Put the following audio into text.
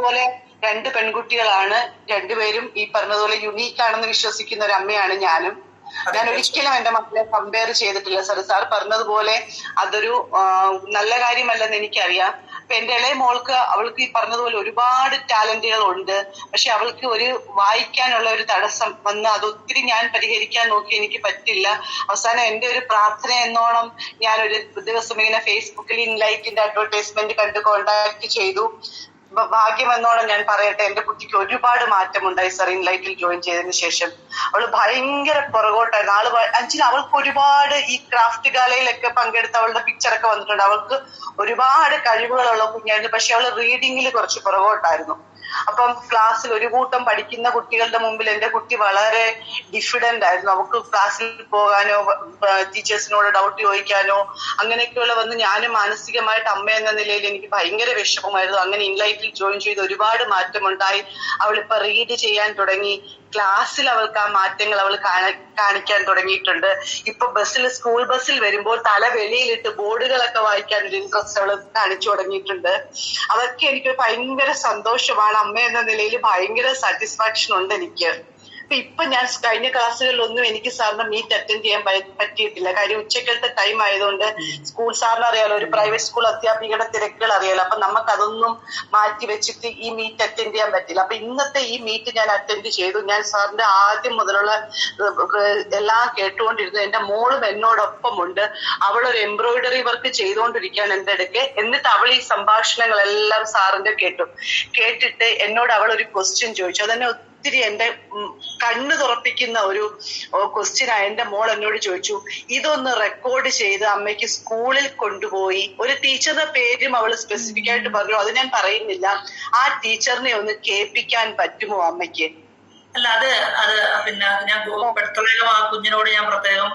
പറഞ്ഞതുപോലെ 2 പെൺകുട്ടികളാണ്. രണ്ടുപേരും ഈ പറഞ്ഞതുപോലെ യുണീക്ക് ആണെന്ന് വിശ്വസിക്കുന്ന ഒരു അമ്മയാണ് ഞാനും. ഞാൻ ഒരിക്കലും എന്റെ മക്കളെ കമ്പയർ ചെയ്തിട്ടില്ല. സാർ പറഞ്ഞതുപോലെ അതൊരു നല്ല കാര്യമല്ലെന്ന് എനിക്കറിയാം. അപ്പൊ എന്റെ ഇളയ മോൾക്ക്, അവൾക്ക് ഈ പറഞ്ഞതുപോലെ ഒരുപാട് ടാലന്റുകൾ ഉണ്ട്. പക്ഷെ അവൾക്ക് ഒരു വായിക്കാനുള്ള ഒരു തടസ്സം വന്ന് അതൊത്തിരി ഞാൻ പരിഹരിക്കാൻ നോക്കി, എനിക്ക് പറ്റില്ല. അവസാനം എന്റെ ഒരു പ്രാർത്ഥന എന്നോണം ഞാനൊരു ദിവസം ഇങ്ങനെ ഫേസ്ബുക്കിൽ ഇൻലൈറ്റിന്റെ അഡ്വർടൈസ്മെന്റ് കണ്ട് കോണ്ടാക്ട് ചെയ്തു. ഭാഗ്യമെന്നോണം ഞാൻ പറയട്ടെ, എന്റെ കുട്ടിക്ക് ഒരുപാട് മാറ്റമുണ്ടായി സാർ ഇൻലൈറ്റിൽ ജോയിൻ ചെയ്തതിന് ശേഷം. അവള് ഭയങ്കര പുറകോട്ടായിരുന്നു. അവൾക്ക് ഒരുപാട് ഈ ക്രാഫ്റ്റ് ഗാലയിലൊക്കെ പങ്കെടുത്ത് അവളുടെ പിക്ചറൊക്കെ വന്നിട്ടുണ്ട്. അവൾക്ക് ഒരുപാട് കഴിവുകളുള്ള കുഞ്ഞായിരുന്നു. പക്ഷെ അവള് റീഡിങ്ങിൽ കുറച്ച് പുറകോട്ടായിരുന്നു. അപ്പം ക്ലാസ്സിൽ ഒരു കൂട്ടം പഠിക്കുന്ന കുട്ടികളുടെ മുമ്പിൽ എന്റെ കുട്ടി വളരെ ഡിഫിഡന്റ് ആയിരുന്നു. അവൾക്ക് ക്ലാസ്സിൽ പോകാനോ ടീച്ചേഴ്സിനോട് ഡൗട്ട് ചോദിക്കാനോ അങ്ങനെയൊക്കെയുള്ള വന്ന് ഞാനും മാനസികമായിട്ട് അമ്മ എന്ന നിലയിൽ എനിക്ക് ഭയങ്കര വിഷമമായിരുന്നു. അങ്ങനെ ഇൻലൈറ്റിൽ ജോയിൻ ചെയ്ത് ഒരുപാട് മാറ്റമുണ്ടായി. അവളിപ്പോ റീഡ് ചെയ്യാൻ തുടങ്ങി. ക്ലാസ്സിൽ അവൾക്ക് ആ മാറ്റങ്ങൾ അവൾ കാണിക്കാൻ തുടങ്ങിയിട്ടുണ്ട്. ഇപ്പൊ സ്കൂൾ ബസ്സിൽ വരുമ്പോൾ തല വെളിയിലിട്ട് ബോർഡുകളൊക്കെ വായിക്കാൻ ഒരു ഇൻട്രസ്റ്റ് അവൾ കാണിച്ചു തുടങ്ങിയിട്ടുണ്ട്. അതൊക്കെ എനിക്ക് ഭയങ്കര സന്തോഷമാണ്. അമ്മ എന്ന നിലയിൽ ഭയങ്കര സാറ്റിസ്ഫാക്ഷൻ ഉണ്ട് എനിക്ക്. ഇപ്പൊ ഞാൻ കഴിഞ്ഞ ക്ലാസ്സുകളിലൊന്നും എനിക്ക് സാറിന് മീറ്റ് അറ്റൻഡ് ചെയ്യാൻ പറ്റിയിട്ടില്ല. കാര്യം ഉച്ചക്കലത്തെ ടൈം ആയതുകൊണ്ട് സ്കൂൾ സാറിന് അറിയാലോ, ഒരു പ്രൈവറ്റ് സ്കൂൾ അധ്യാപികയുടെ തിരക്കുകൾ അറിയാലോ. അപ്പൊ നമുക്ക് അതൊന്നും മാറ്റി വെച്ചിട്ട് ഈ മീറ്റ് അറ്റൻഡ് ചെയ്യാൻ പറ്റില്ല. അപ്പൊ ഇന്നത്തെ ഈ മീറ്റ് ഞാൻ അറ്റൻഡ് ചെയ്തു. ഞാൻ സാറിന്റെ ആദ്യം മുതലുള്ള എല്ലാം കേട്ടുകൊണ്ടിരുന്നു. എന്റെ മോളും എന്നോടൊപ്പം ഉണ്ട്. അവളൊരു എംബ്രോയിഡറി വർക്ക് ചെയ്തുകൊണ്ടിരിക്കുകയാണ് എന്റെ അടുക്ക്. എന്നിട്ട് അവൾ ഈ സംഭാഷണങ്ങളെല്ലാം സാറിന്റെ കേട്ടിട്ട് എന്നോട് അവൾ ഒരു ക്വസ്റ്റ്യൻ ചോദിച്ചു. അതെന്നെ ഒത്തിരി എന്റെ കണ്ണ് തുറപ്പിക്കുന്ന ഒരു ക്വസ്റ്റ്യൻ. എന്റെ മോൾ എന്നോട് ചോദിച്ചു, ഇതൊന്ന് റെക്കോർഡ് ചെയ്ത് അമ്മയ്ക്ക് സ്കൂളിൽ കൊണ്ടുപോയി, ഒരു ടീച്ചറുടെ പേരും അവൾ സ്പെസിഫിക് ആയിട്ട് പറഞ്ഞു, അത് ഞാൻ പറയുന്നില്ല, ആ ടീച്ചറിനെ ഒന്ന് കേൾപ്പിക്കാൻ പറ്റുമോ അമ്മയ്ക്ക്? അല്ല, അത് പിന്നെ ഞാൻ ആ കുഞ്ഞിനോട് ഞാൻ പ്രത്യേകം